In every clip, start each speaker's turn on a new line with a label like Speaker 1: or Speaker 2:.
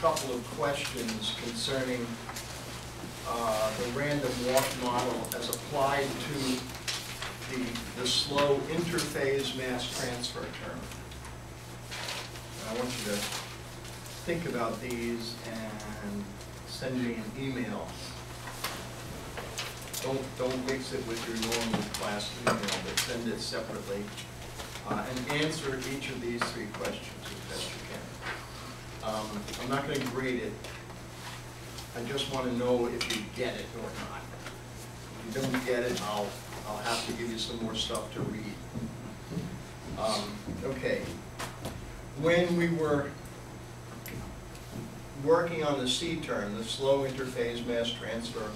Speaker 1: couple of questions concerning the random walk model as applied to the slow interphase mass transfer term. And I want you to think about these and send me an email. Don't mix it with your normal class email, but send it separately. And answer each of these three questions as best you can. I'm not going to grade it. I just want to know if you get it or not. If you don't get it, I'll have to give you some more stuff to read. Okay. When we were working on the C term, the slow interphase mass transfer,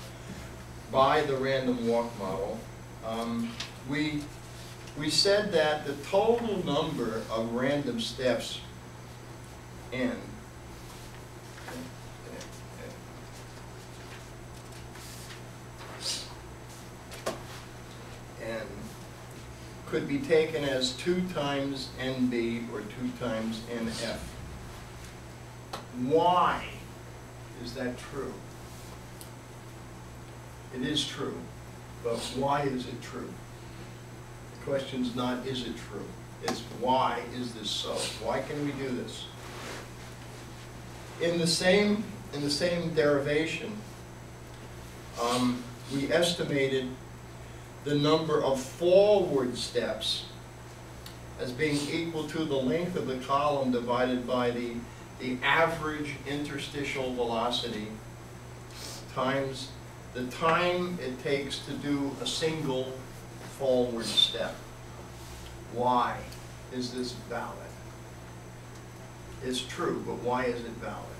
Speaker 1: by the random walk model, we said that the total number of random steps n could be taken as 2 times NB or 2 times NF. Why is that true? It is true, but why is it true? The question's not, is it true? It's, why is this so? Why can we do this? In the same derivation, we estimated the number of forward steps as being equal to the length of the column divided by the average interstitial velocity times the time it takes to do a single forward step. Why is this valid? It's true, but why is it valid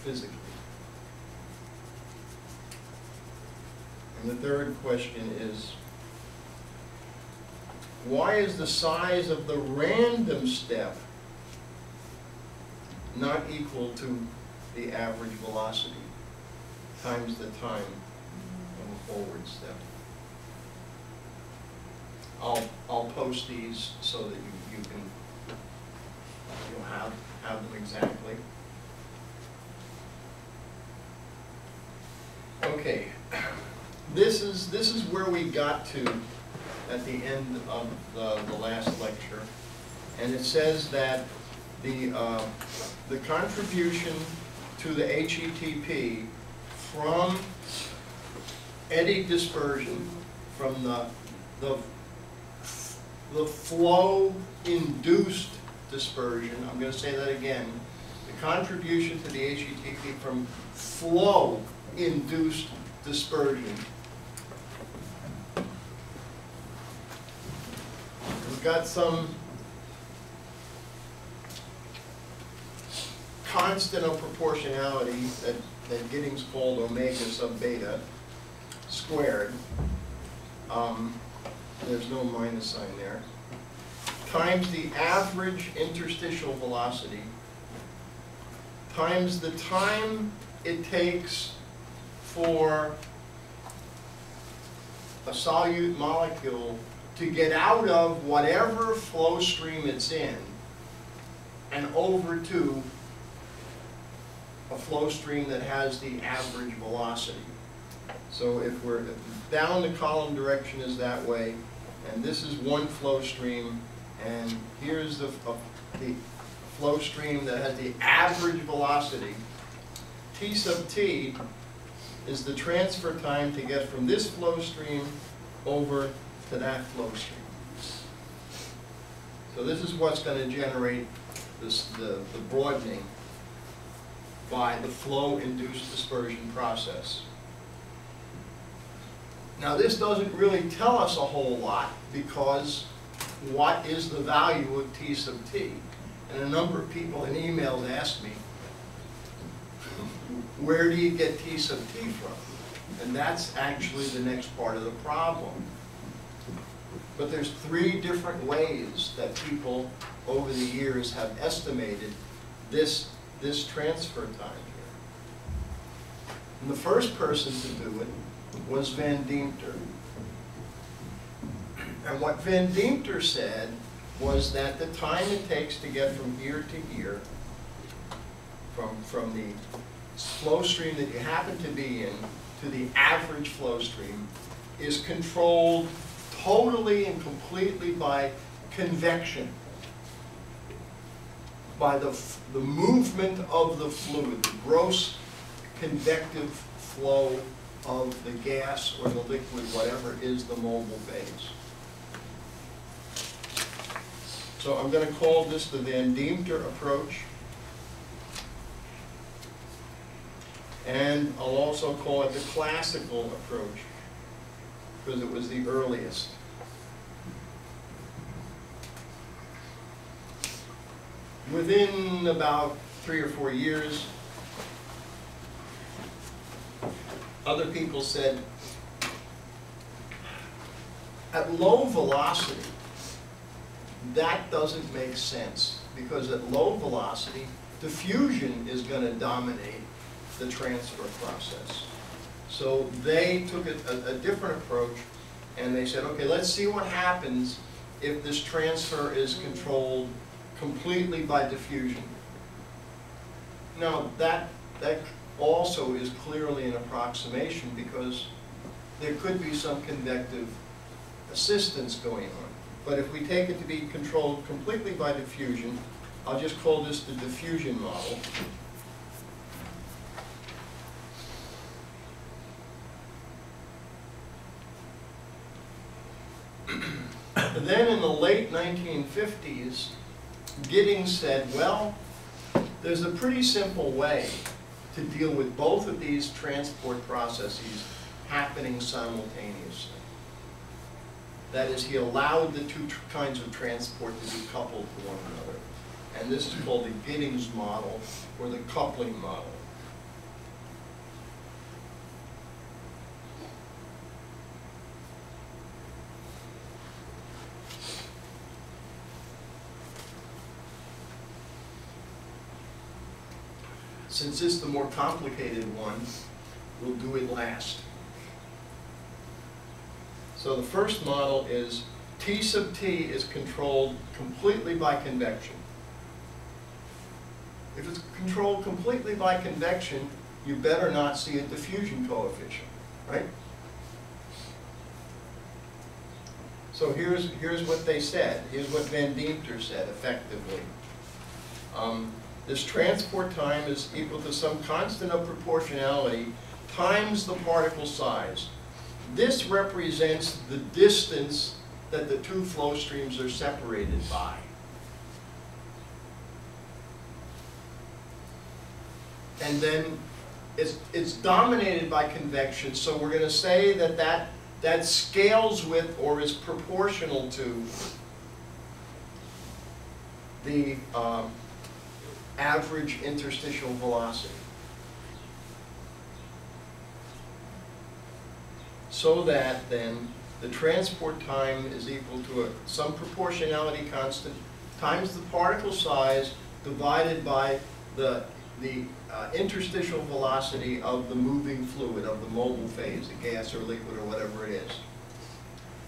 Speaker 1: physically? And the third question is, why is the size of the random step not equal to the average velocity times the time of a forward step? I'll post these so that you'll have them exactly. Okay, this is where we got to at the end of the last lecture, and it says that the contribution to the HETP from eddy dispersion, from the flow-induced dispersion, I'm going to say that again, the contribution to the HETP from flow-induced dispersion. We've got some constant of proportionality that Giddings called omega sub beta squared. There's no minus sign there. Times the average interstitial velocity times the time it takes for a solute molecule to get out of whatever flow stream it's in and over to a flow stream that has the average velocity. So if down the column direction is that way, and this is one flow stream, and here's the flow stream that has the average velocity, T sub T is the transfer time to get from this flow stream over to that flow stream. So this is what's going to generate the broadening by the flow-induced dispersion process. Now this doesn't really tell us a whole lot, because what is the value of T sub T? And a number of people in emails ask me, where do you get T sub T from? And that's actually the next part of the problem. But there's 3 different ways that people over the years have estimated this transfer time here. And the first person to do it was Van Deemter. And what Van Deemter said was that the time it takes to get from here to here from the flow stream that you happen to be in to the average flow stream is controlled totally and completely by convection, by the movement of the fluid, the gross convective flow of the gas or the liquid, whatever is the mobile phase. So I'm going to call this the Van Deemter approach. And I'll also call it the classical approach, because it was the earliest. Within about 3 or 4 years, other people said, at low velocity, that doesn't make sense, because at low velocity, diffusion is going to dominate the transfer process. So they took a different approach, and they said, okay, let's see what happens if this transfer is controlled completely by diffusion. Now, that also is clearly an approximation, because there could be some convective assistance going on. But if we take it to be controlled completely by diffusion, I'll just call this the diffusion model. Then in the late 1950s, Giddings said, well, there's a pretty simple way to deal with both of these transport processes happening simultaneously. That is, he allowed the two kinds of transport to be coupled to one another. And this is called the Giddings model, or the coupling model. Since this is the more complicated one, we'll do it last. So the first model is T sub T is controlled completely by convection. If it's controlled completely by convection, you better not see a diffusion coefficient, right? So here's what they said. Here's what Van Deemter said effectively. This transport time is equal to some constant of proportionality times the particle size. This represents the distance that the two flow streams are separated by. And then it's dominated by convection, so we're going to say that scales with or is proportional to the average interstitial velocity. So that then the transport time is equal to some proportionality constant times the particle size divided by the interstitial velocity of the moving fluid, of the mobile phase, the gas or liquid or whatever it is.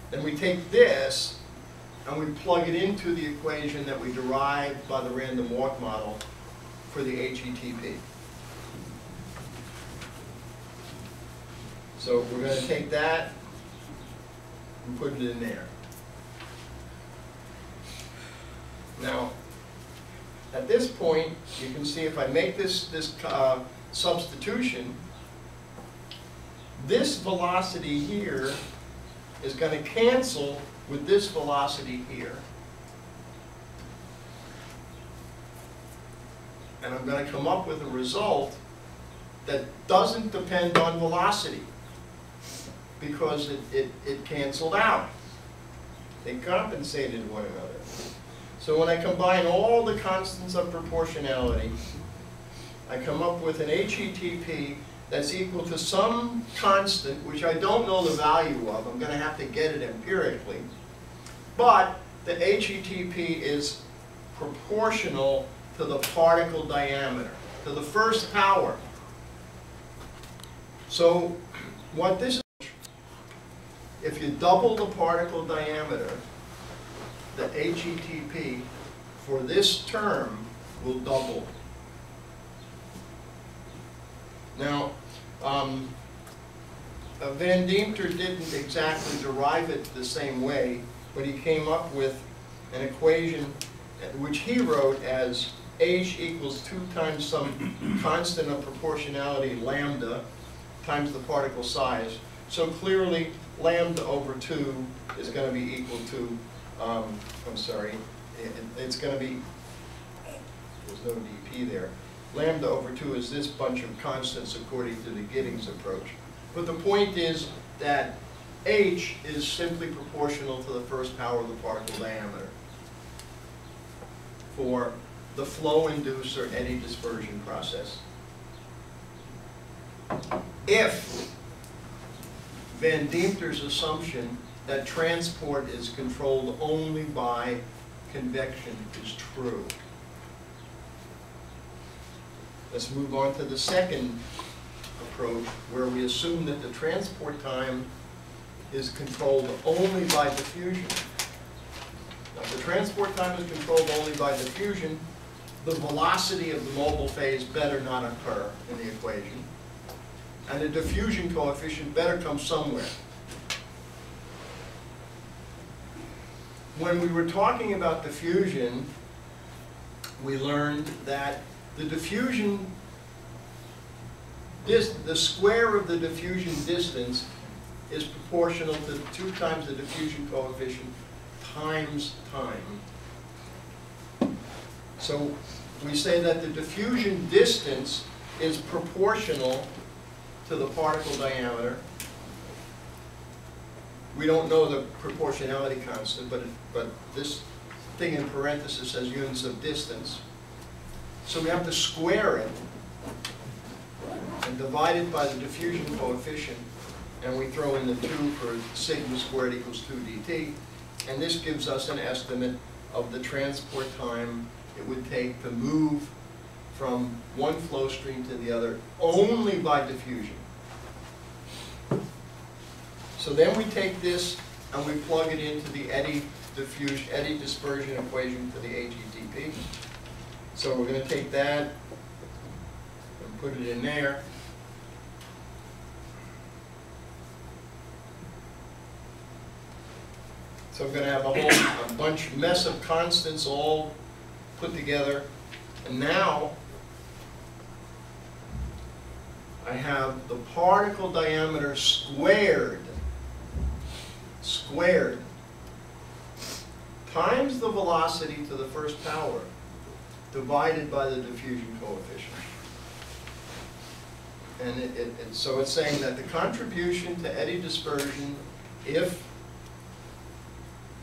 Speaker 1: Then we take this and we plug it into the equation that we derived by the random walk model for the HETP. So we're going to take that and put it in there. Now, at this point, you can see if I make this substitution, this velocity here is going to cancel with this velocity here. And I'm going to come up with a result that doesn't depend on velocity, because it canceled out. They compensated one another. So when I combine all the constants of proportionality, I come up with an HETP that's equal to some constant, which I don't know the value of. I'm going to have to get it empirically. But the HETP is proportional to the particle diameter, to the first power. So what this is, if you double the particle diameter, the HETP for this term will double. Now, Van Deemter didn't exactly derive it the same way, but he came up with an equation which he wrote as H equals 2 times some constant of proportionality lambda times the particle size. So clearly, lambda over 2 is going to be equal to, it's going to be, there's no dp there. Lambda over 2 is this bunch of constants according to the Giddings approach. But the point is that H is simply proportional to the first power of the particle diameter for the flow inducer eddy dispersion process. If Van Deemter's assumption that transport is controlled only by convection is true. Let's move on to the second approach, where we assume that the transport time is controlled only by diffusion. Now, if the transport time is controlled only by diffusion, the velocity of the mobile phase better not occur in the equation, and the diffusion coefficient better come somewhere. When we were talking about diffusion, we learned that the diffusion, the square of the diffusion distance is proportional to 2 times the diffusion coefficient times time. So we say that the diffusion distance is proportional to the particle diameter. We don't know the proportionality constant, but this thing in parentheses says units of distance. So we have to square it and divide it by the diffusion coefficient, and we throw in the 2 for sigma squared equals 2 dt, and this gives us an estimate of the transport time it would take to move from one flow stream to the other only by diffusion. So then we take this and we plug it into the eddy dispersion equation for the AGTP. So we're going to take that and put it in there. So I'm going to have a mess of constants all put together. And now I have the particle diameter squared times the velocity to the first power divided by the diffusion coefficient. And so it's saying that the contribution to eddy dispersion, if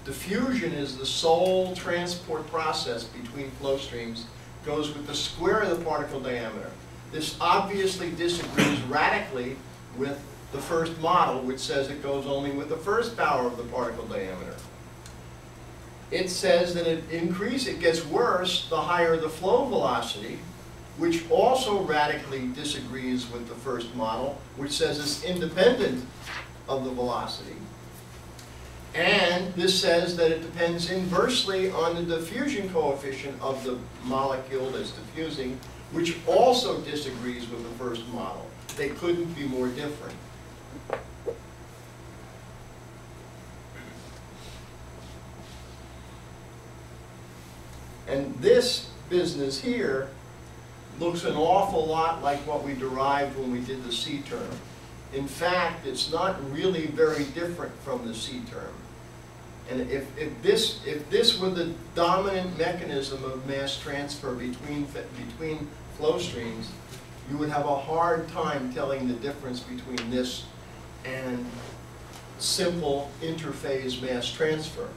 Speaker 1: diffusion is the sole transport process between flow streams, goes with the square of the particle diameter. This obviously disagrees radically with the first model, which says it goes only with the first power of the particle diameter. It says that it gets worse the higher the flow velocity, which also radically disagrees with the first model, which says it's independent of the velocity. And this says that it depends inversely on the diffusion coefficient of the molecule that's diffusing, which also disagrees with the first model. They couldn't be more different. And this business here looks an awful lot like what we derived when we did the C term. In fact, it's not really very different from the C term. And if this were the dominant mechanism of mass transfer between flow streams, you would have a hard time telling the difference between this and simple interphase mass transfer.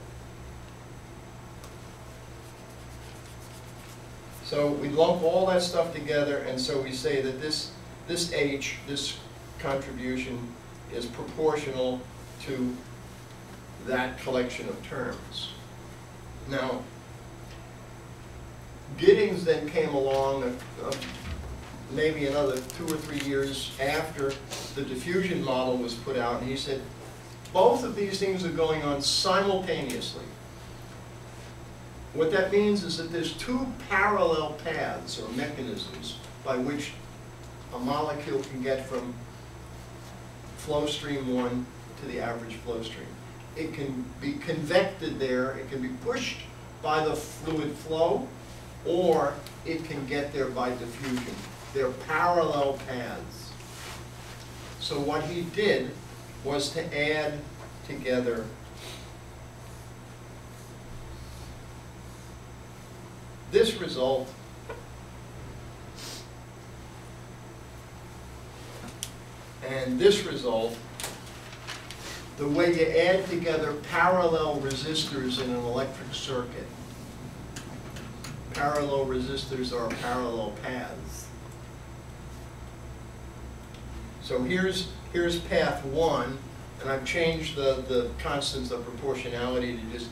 Speaker 1: So we lump all that stuff together, and so we say that this H, this contribution, is proportional to that collection of terms. Now, Giddings then came along maybe another 2 or 3 years after the diffusion model was put out, and he said, both of these things are going on simultaneously. What that means is that there's 2 parallel paths or mechanisms by which a molecule can get from flow stream 1 to the average flow stream. It can be convected there, it can be pushed by the fluid flow, or it can get there by diffusion. They're parallel paths. So what he did was to add together this result and this result, the way you add together parallel resistors in an electric circuit. Parallel resistors are parallel paths. So here's path 1, and I've changed the constants of proportionality to just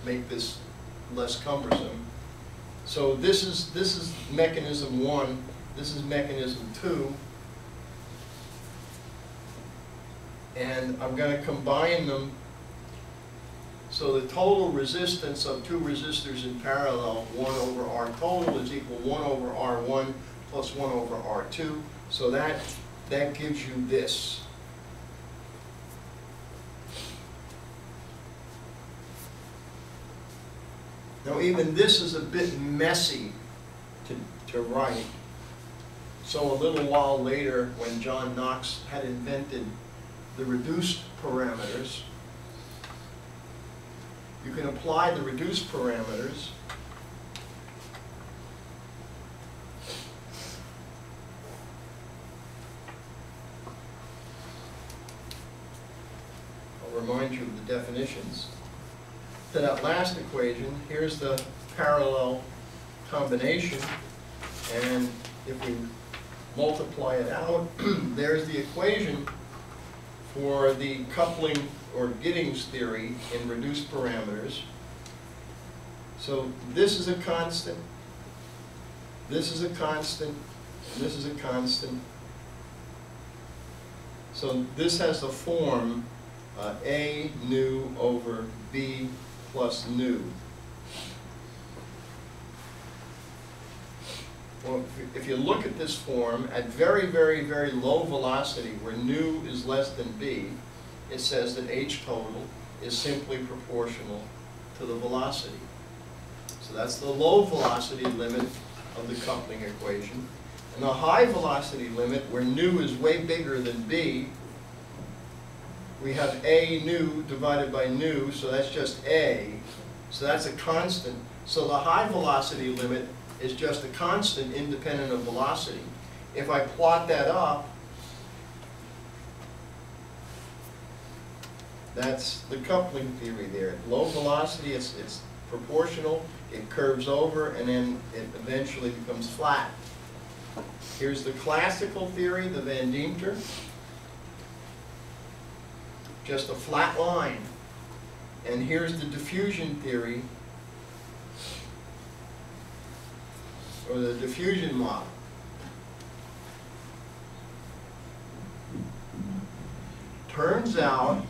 Speaker 1: make this less cumbersome. So this is mechanism 1, this is mechanism 2. And I'm going to combine them so the total resistance of two resistors in parallel, 1 over R total, is equal 1 over R1 plus 1 over R2. So that gives you this. Now even this is a bit messy to write. So a little while later, when John Knox had invented the reduced parameters, you can apply the reduced parameters I'll remind you of the definitions. To that last equation, here's the parallel combination, and if we multiply it out, there's the equation for the coupling or Giddings theory in reduced parameters. So this is a constant, this is a constant, and this is a constant. So this has the form A nu over B plus nu. Well, if you look at this form, at very, very, very low velocity, where nu is less than b, it says that H total is simply proportional to the velocity. So that's the low velocity limit of the coupling equation. And the high velocity limit, where nu is way bigger than b, we have A nu divided by nu, so that's just A. So that's a constant. So the high velocity limit is just a constant independent of velocity. If I plot that up, that's the coupling theory there. At low velocity, it's proportional, it curves over, and then it eventually becomes flat. Here's the classical theory, the Van Deemter. Just a flat line. And here's the diffusion theory, or the diffusion model. Turns out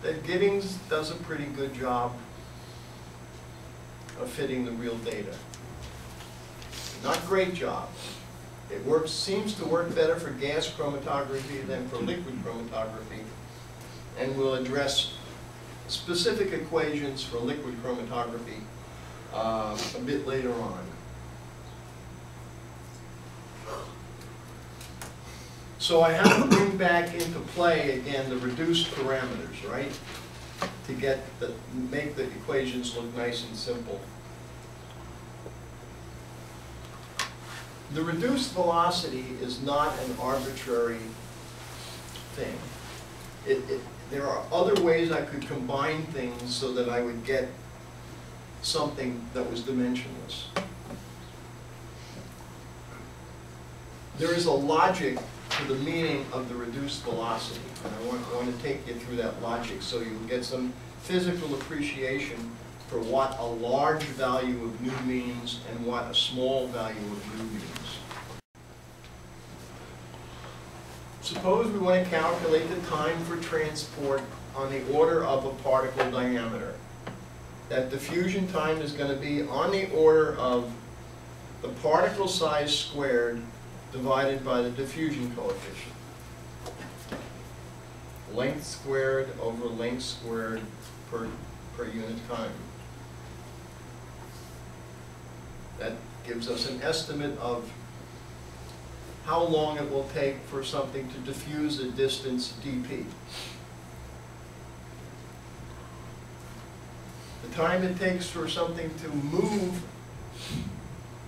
Speaker 1: that Giddings does a pretty good job of fitting the real data. Not great job. It seems to work better for gas chromatography than for liquid chromatography, and we'll address specific equations for liquid chromatography a bit later on. So I have to bring back into play again the reduced parameters, right? To make the equations look nice and simple. The reduced velocity is not an arbitrary thing. There are other ways I could combine things so that I would get something that was dimensionless. There is a logic to the meaning of the reduced velocity, and I want to take you through that logic so you will get some physical appreciation for what a large value of nu means and what a small value of nu means. Suppose we want to calculate the time for transport on the order of a particle diameter. That diffusion time is going to be on the order of the particle size squared divided by the diffusion coefficient. Length squared over length squared per unit time. That gives us an estimate of how long it will take for something to diffuse a distance dp. The time it takes for something to move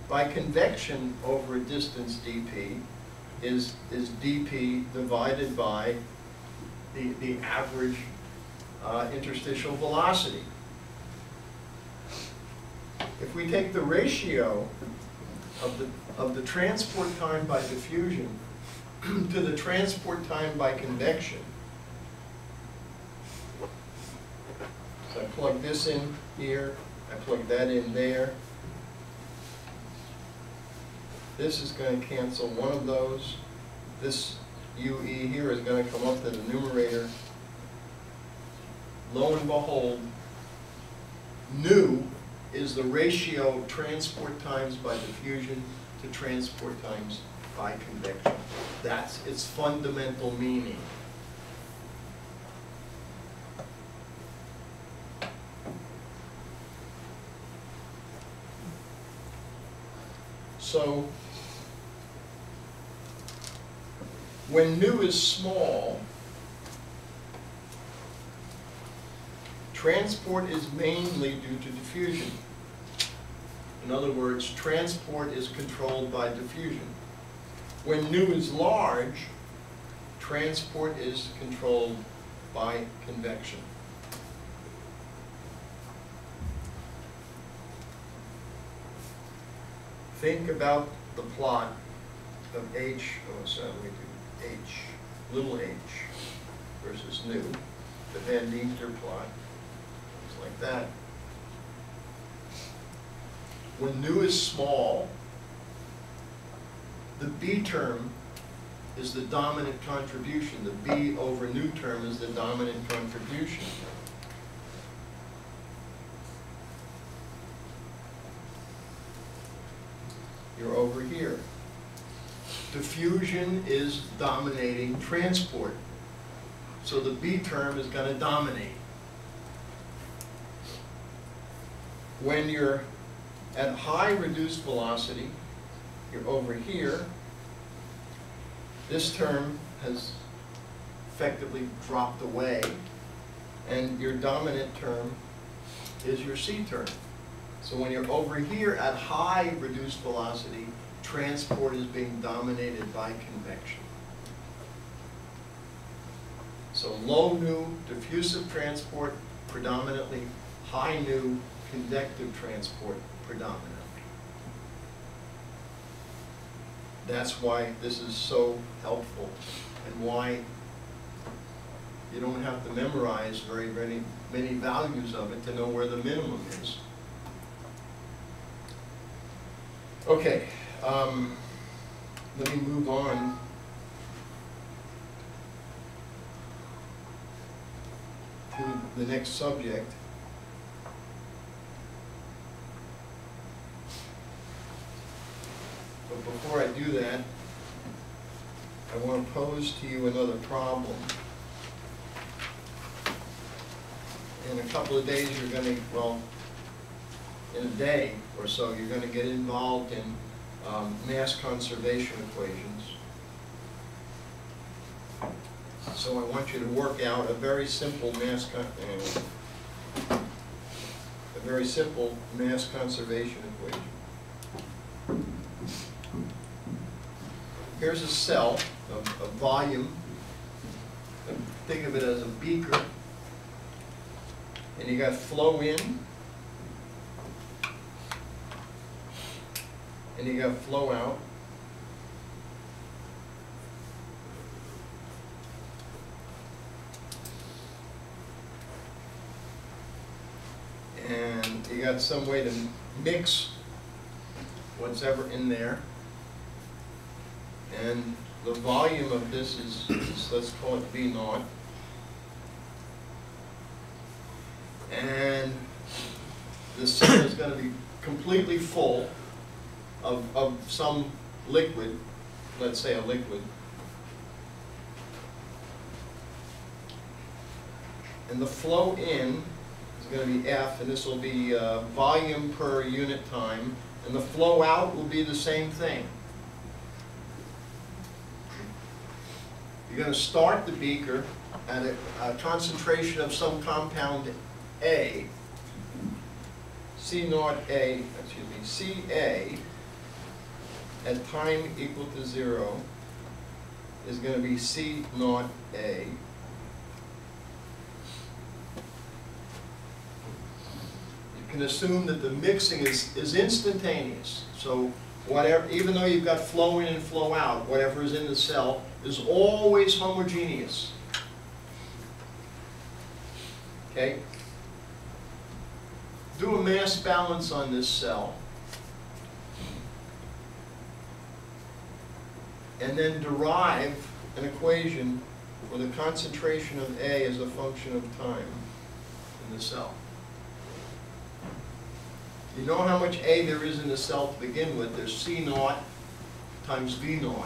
Speaker 1: by convection over a distance dp is dp divided by the average interstitial velocity. If we take the ratio of the transport time by diffusion to the transport time by convection, so I plug this in here, I plug that in there. This is going to cancel one of those. This UE here is going to come up to the numerator. Lo and behold, nu is the ratio of transport times by diffusion to transport times by convection. That's its fundamental meaning. So, when nu is small, transport is mainly due to diffusion. In other words, transport is controlled by diffusion. When nu is large, transport is controlled by convection. Think about the plot of h, little h versus nu, the Van Deemter plot. It's like that. When nu is small, the B term is the dominant contribution. The B over nu term is the dominant contribution. You're over here. Diffusion is dominating transport. So the B term is going to dominate. When you're at high reduced velocity, you're over here. This term has effectively dropped away, and your dominant term is your C term. So when you're over here at high reduced velocity, transport is being dominated by convection. So low nu, diffusive transport predominantly, high nu, convective transport predominantly. That's why this is so helpful, and why you don't have to memorize very many values of it to know where the minimum is. Okay, let me move on to the next subject. But before I do that, I want to pose to you another problem. In a couple of days, you're going to, well, in a day or so, you're going to get involved in mass conservation equations. So I want you to work out a very simple mass conservation equation. Here's a cell, a volume. Think of it as a beaker. And you got flow in, and you got flow out. And you got some way to mix what's ever in there. And the volume of this is let's call it V naught. And the cell is going to be completely full of some liquid, let's say a liquid. And the flow in is going to be F, and this will be volume per unit time. And the flow out will be the same thing. You're going to start the beaker at a concentration of some compound A, C0A, CA, at time equal to 0 is going to be C0A. You can assume that the mixing is instantaneous. So whatever, even though you've got flow in and flow out, whatever is in the cell is always homogeneous. Okay? Do a mass balance on this cell. And then derive an equation where the concentration of A is a function of time in the cell. You know how much A there is in the cell to begin with. There's C0 times V0.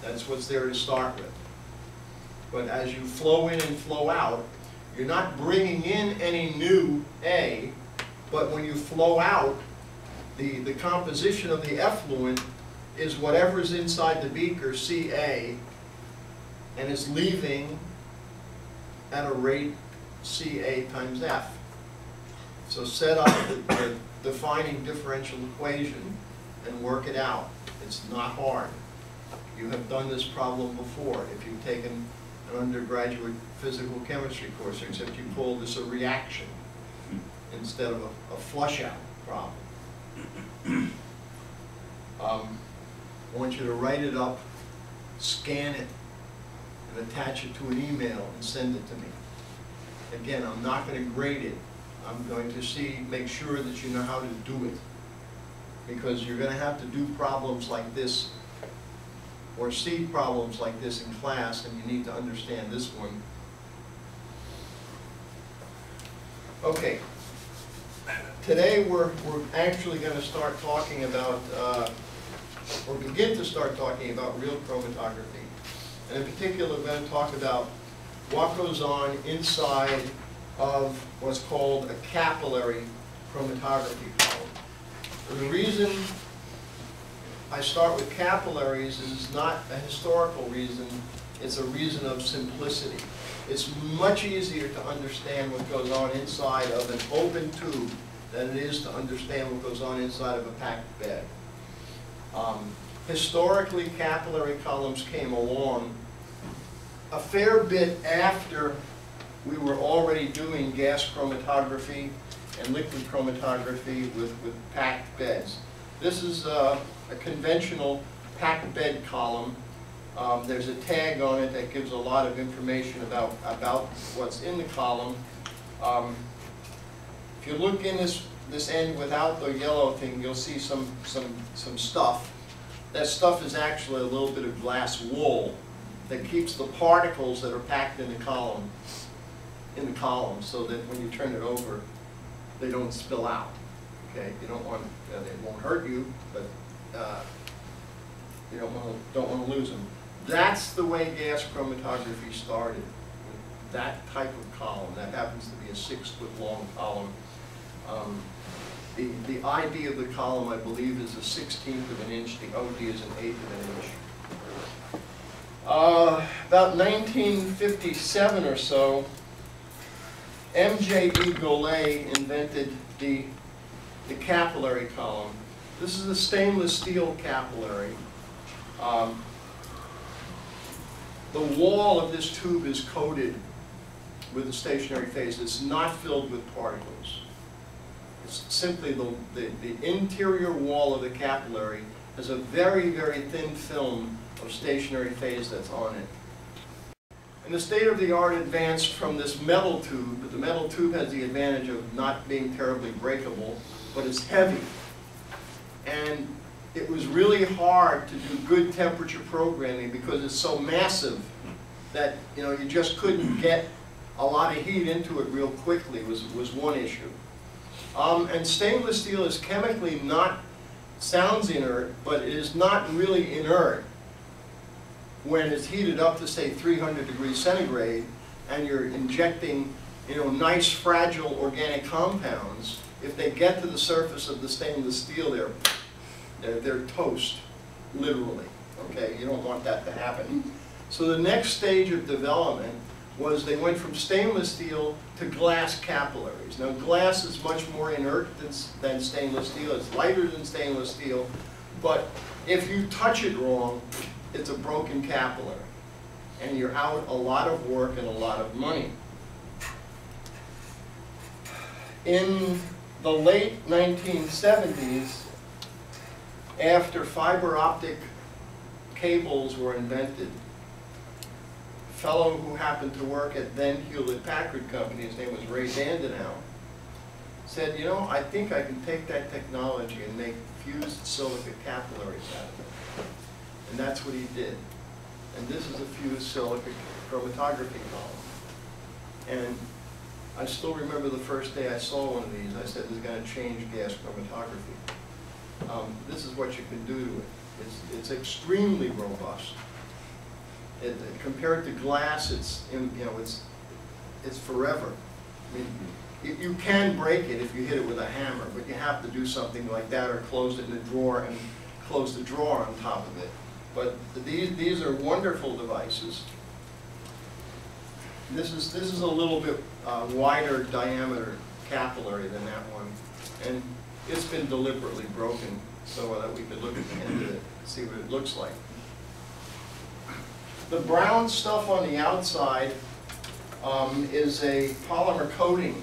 Speaker 1: That's what's there to start with. But as you flow in and flow out, you're not bringing in any new A, but when you flow out, the composition of the effluent is whatever's inside the beaker, Ca, and is leaving at a rate Ca times F. So set up the defining differential equation and work it out. It's not hard. You have done this problem before if you've taken an undergraduate physical chemistry course, except you call this a reaction instead of a flush out problem. I want you to write it up, scan it, and attach it to an email and send it to me. Again, I'm not going to grade it. I'm going to make sure that you know how to do it. Because you're going to have to do problems like this, or see problems like this in class, and you need to understand this one. Okay. Today we're actually going to start talking about, or begin to start talking about real chromatography. And in particular, we're going to talk about what goes on inside of what's called a capillary chromatography column. The reason I start with capillaries is not a historical reason, it's a reason of simplicity. It's much easier to understand what goes on inside of an open tube than it is to understand what goes on inside of a packed bed. Historically, capillary columns came along a fair bit after we were already doing gas chromatography and liquid chromatography with packed beds. This is a conventional packed bed column. There's a tag on it that gives a lot of information about what's in the column. If you look in this end without the yellow thing, you'll see some stuff. That stuff is actually a little bit of glass wool that keeps the particles that are packed in the column so that when you turn it over, they don't spill out. Okay, you don't want, they won't hurt you, but you don't want to lose them. That's the way gas chromatography started, with that type of column. That happens to be a 6-foot-long column. The ID of the column, I believe, is a 1/16 of an inch. The OD is an 1/8 of an inch. About 1957 or so, M.J.E. Golay invented the capillary column. This is a stainless steel capillary. The wall of this tube is coated with a stationary phase. It's not filled with particles. It's simply the interior wall of the capillary has a very, very thin film of stationary phase that's on it. And the state-of-the-art advanced from this metal tube, but the metal tube has the advantage of not being terribly breakable, but it's heavy. And it was really hard to do good temperature programming because it's so massive that you just couldn't get a lot of heat into it real quickly was one issue. And stainless steel is chemically sounds inert, but it is not really inert. when it's heated up to, say, 300 degrees centigrade, and you're injecting, you know, nice, fragile organic compounds, if they get to the surface of the stainless steel, they're toast, literally. Okay, you don't want that to happen. So the next stage of development was they went from stainless steel to glass capillaries. Now, glass is much more inert than stainless steel. It's lighter than stainless steel, but if you touch it wrong, it's a broken capillary, and you're out a lot of work and a lot of money. In the late 1970s, after fiber optic cables were invented, a fellow who happened to work at then Hewlett-Packard Company, his name was Ray Dandenau, said, you know, I think I can take that technology and make fused silica capillaries out of it. And that's what he did. And this is a fused silica chromatography column. And I still remember the first day I saw one of these. I said, this is going to change gas chromatography. This is what you can do to it. It's extremely robust. Compared to glass, it's forever. I mean, you can break it if you hit it with a hammer, but you have to do something like that, or close it in a drawer and close the drawer on top of it. But these are wonderful devices. This is a little bit wider diameter capillary than that one, and it's been deliberately broken so that we could look at the end of it and see what it looks like. The brown stuff on the outside is a polymer coating,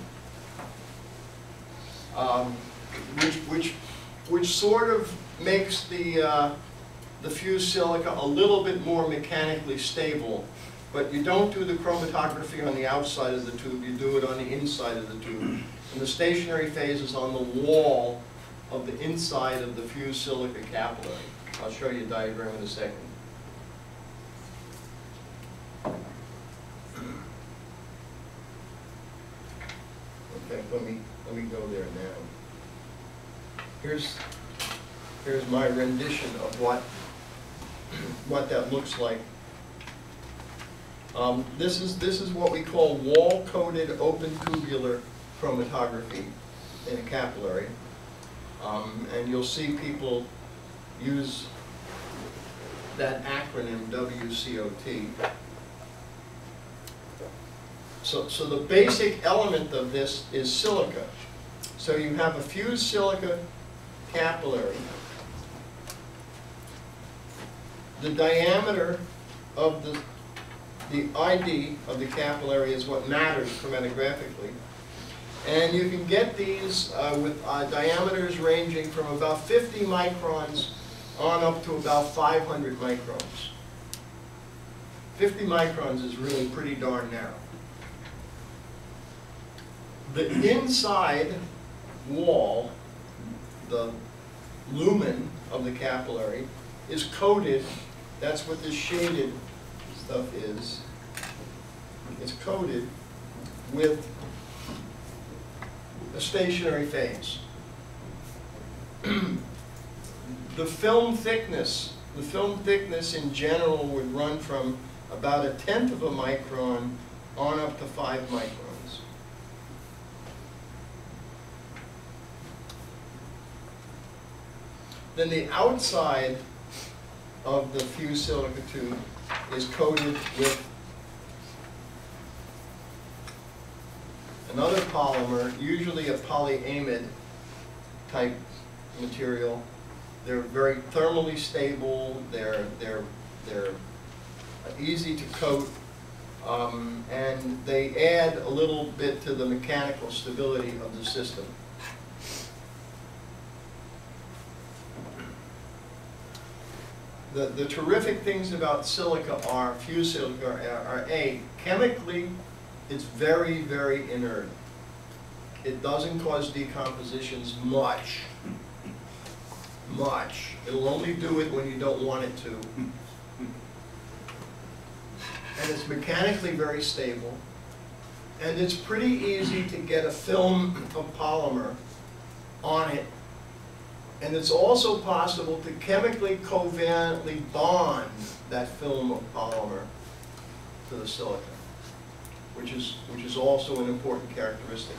Speaker 1: which sort of makes the fused silica a little bit more mechanically stable. But you don't do the chromatography on the outside of the tube, you do it on the inside of the tube. And the stationary phase is on the wall of the inside of the fused silica capillary. I'll show you a diagram in a second. Okay, let me go there now. Here's my rendition of what that looks like. This is what we call wall-coated open-tubular chromatography in a capillary. And you'll see people use that acronym WCOT. So the basic element of this is silica. So you have a fused silica capillary. The diameter of the ID of the capillary is what matters chromatographically. And you can get these with diameters ranging from about 50 microns on up to about 500 microns. 50 microns is really pretty darn narrow. The inside wall, the lumen of the capillary, is coated. That's what this shaded stuff is. It's coated with a stationary phase. The film thickness in general would run from about 1/10 of a micron on up to 5 microns. Then the outside of the fused silica tube is coated with another polymer, usually a polyamide type material. They're very thermally stable. They're easy to coat, and they add a little bit to the mechanical stability of the system. The terrific things about silica are, fused silica are A, chemically it's very, very inert. It doesn't cause decompositions much. It'll only do it when you don't want it to. And it's mechanically very stable. And it's pretty easy to get a film of polymer on it And it's also possible to chemically covalently bond that film of polymer to the silicon, which is also an important characteristic.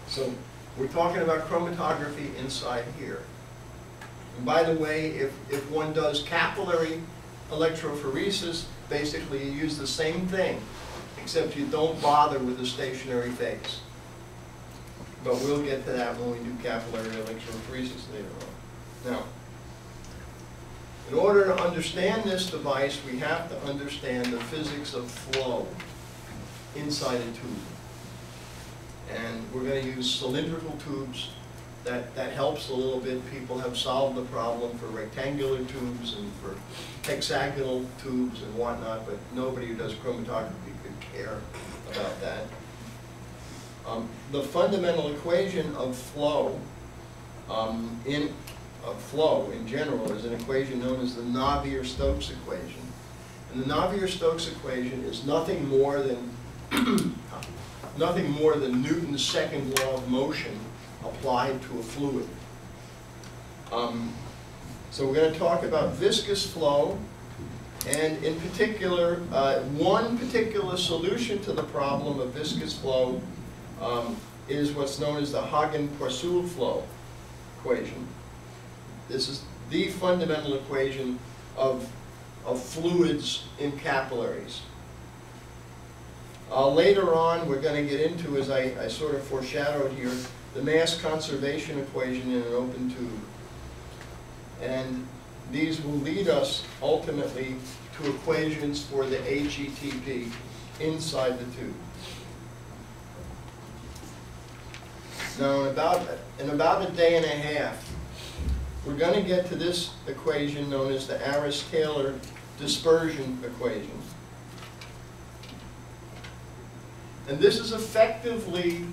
Speaker 1: So we're talking about chromatography inside here. And by the way, if one does capillary electrophoresis, basically you use the same thing, except you don't bother with the stationary phase. But we'll get to that when we do capillary electrophoresis later on. Now, in order to understand this device, we have to understand the physics of flow inside a tube. And we're going to use cylindrical tubes. That helps a little bit. People have solved the problem for rectangular tubes and for hexagonal tubes and whatnot, but nobody who does chromatography could care about that. The fundamental equation of flow in general is an equation known as the Navier-Stokes equation. And the Navier-Stokes equation is nothing more than Newton's second law of motion applied to a fluid. So we're going to talk about viscous flow, and in particular, one particular solution to the problem of viscous flow is what's known as the Hagen-Poiseulle flow equation. This is the fundamental equation of fluids in capillaries. Later on, we're going to get into, as I sort of foreshadowed here, the mass conservation equation in an open tube. And these will lead us ultimately to equations for the HETP inside the tube. Now, in about a day and a half, we're going to get to this equation known as the Aris-Taylor dispersion equation. And this is effectively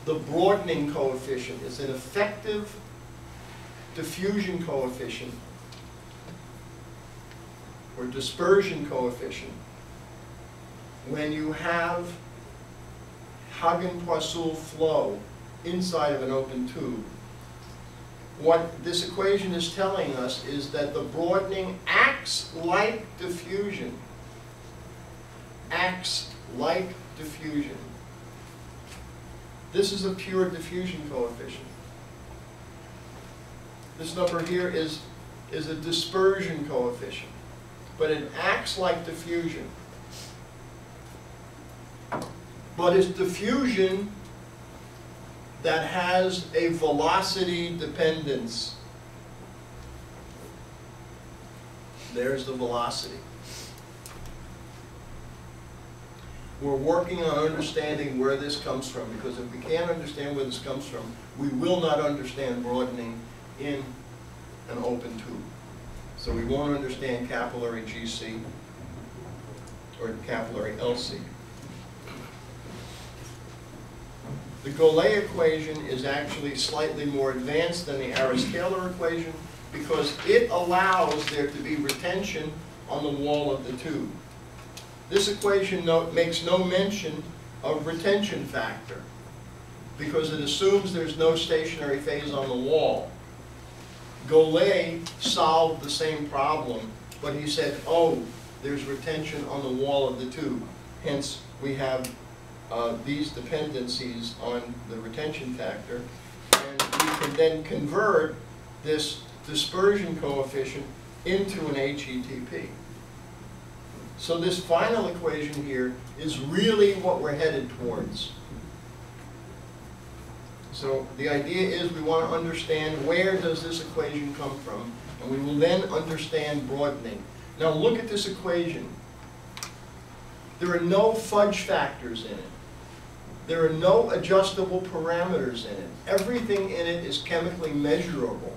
Speaker 1: the broadening coefficient. It's an effective diffusion coefficient or dispersion coefficient when you have Hagen-Poiseulle flow inside of an open tube. What this equation is telling us is that the broadening acts like diffusion. Acts like diffusion. This is a pure diffusion coefficient. This number here is a dispersion coefficient, but it acts like diffusion. But it's diffusion that has a velocity dependence. There's the velocity. We're working on understanding where this comes from, because if we can't understand where this comes from, we will not understand broadening in an open tube. So we won't understand capillary GC or capillary LC. The Golay equation is actually slightly more advanced than the Aris-Taylor equation because it allows there to be retention on the wall of the tube. This equation makes no mention of retention factor because it assumes there's no stationary phase on the wall. Golay solved the same problem, but he said, oh, there's retention on the wall of the tube. Hence, we have these dependencies on the retention factor, and we can then convert this dispersion coefficient into an HETP. So this final equation here is really what we're headed towards. So the idea is we want to understand where does this equation come from, and we will then understand broadening. Now look at this equation. There are no fudge factors in it. There are no adjustable parameters in it. Everything in it is chemically measurable.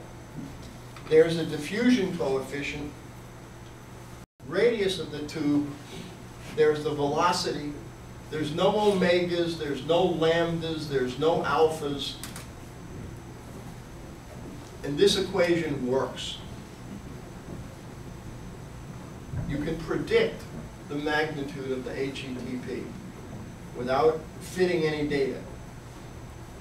Speaker 1: There's a diffusion coefficient, radius of the tube, there's the velocity, there's no omegas, there's no lambdas, there's no alphas. And this equation works. You can predict the magnitude of the HETP without fitting any data.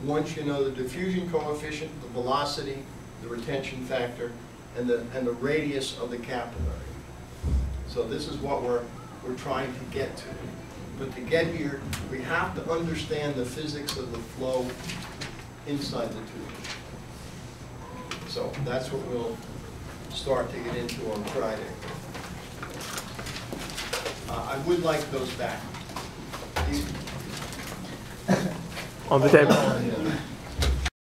Speaker 1: once you know the diffusion coefficient, the velocity, the retention factor, and the radius of the capillary. So this is what we're trying to get to. But to get here, we have to understand the physics of the flow inside the tube. So that's what we'll start to get into on Friday. I would like those back.
Speaker 2: On the table.